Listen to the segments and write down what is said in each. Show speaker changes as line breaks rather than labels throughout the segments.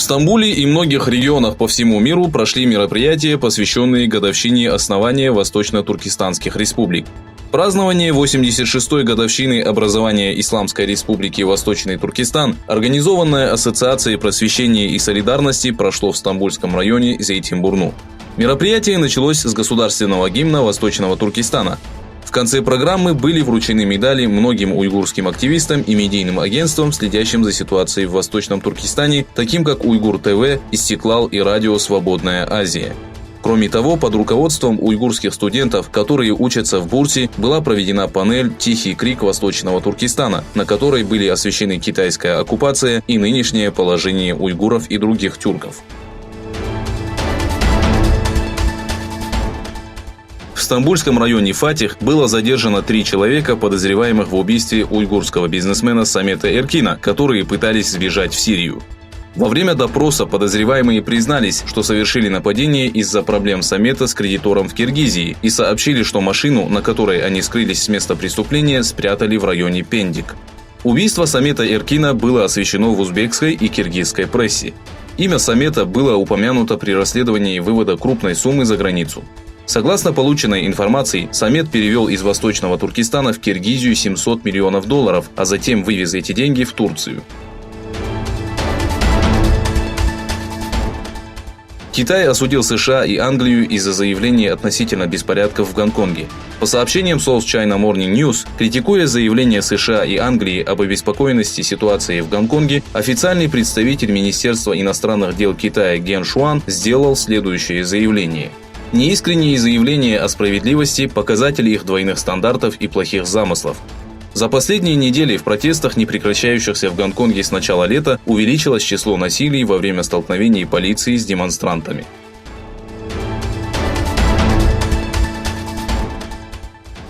В Стамбуле и многих регионах по всему миру прошли мероприятия, посвященные годовщине основания Восточно-Туркестанских республик. Празднование 86-й годовщины образования Исламской республики Восточный Туркестан, организованное Ассоциацией просвещения и солидарности, прошло в стамбульском районе Зейтинбурну. Мероприятие началось с государственного гимна Восточного Туркестана. В конце программы были вручены медали многим уйгурским активистам и медийным агентствам, следящим за ситуацией в Восточном Туркестане, таким как Уйгур ТВ, Истиклал и радио «Свободная Азия». Кроме того, под руководством уйгурских студентов, которые учатся в Бурсе, была проведена панель «Тихий крик Восточного Туркестана», на которой были освещены китайская оккупация и нынешнее положение уйгуров и других тюрков. В стамбульском районе Фатих было задержано 3 человека, подозреваемых в убийстве уйгурского бизнесмена Самета Эркина, которые пытались сбежать в Сирию. Во время допроса подозреваемые признались, что совершили нападение из-за проблем Самета с кредитором в Киргизии и сообщили, что машину, на которой они скрылись с места преступления, спрятали в районе Пендик. Убийство Самета Эркина было освещено в узбекской и киргизской прессе. Имя Самета было упомянуто при расследовании вывода крупной суммы за границу. Согласно полученной информации, Самет перевел из Восточного Туркестана в Киргизию $700 миллионов, а затем вывез эти деньги в Турцию. Китай осудил США и Англию из-за заявлений относительно беспорядков в Гонконге. По сообщениям South China Morning News, критикуя заявления США и Англии об обеспокоенности ситуации в Гонконге, официальный представитель Министерства иностранных дел Китая Ген Шуан сделал следующее заявление. Неискренние заявления о справедливости – показатели их двойных стандартов и плохих замыслов. За последние недели в протестах, не прекращающихся в Гонконге с начала лета, увеличилось число насилий во время столкновений полиции с демонстрантами.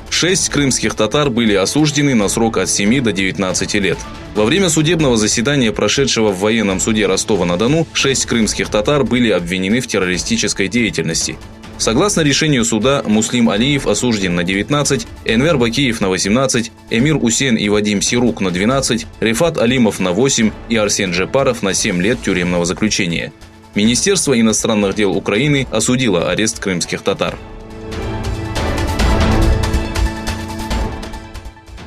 Шесть крымских татар были осуждены на срок от 7 до 19 лет. Во время судебного заседания, прошедшего в военном суде Ростова-на-Дону, 6 крымских татар были обвинены в террористической деятельности. Согласно решению суда, Муслим Алиев осужден на 19, Энвер Бакиев на 18, Эмир Усен и Вадим Сирук на 12, Рифат Алимов на 8 и Арсен Джепаров на 7 лет тюремного заключения. Министерство иностранных дел Украины осудило арест крымских татар.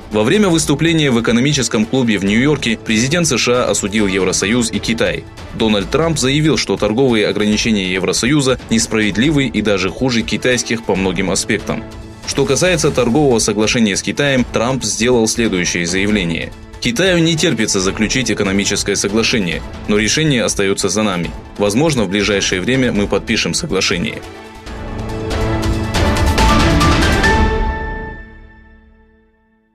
Во время выступления в экономическом клубе в Нью-Йорке президент США осудил Евросоюз и Китай. Дональд Трамп заявил, что торговые ограничения Евросоюза несправедливы и даже хуже китайских по многим аспектам. Что касается торгового соглашения с Китаем, Трамп сделал следующее заявление. Китаю не терпится заключить экономическое соглашение, но решение остается за нами. Возможно, в ближайшее время мы подпишем соглашение.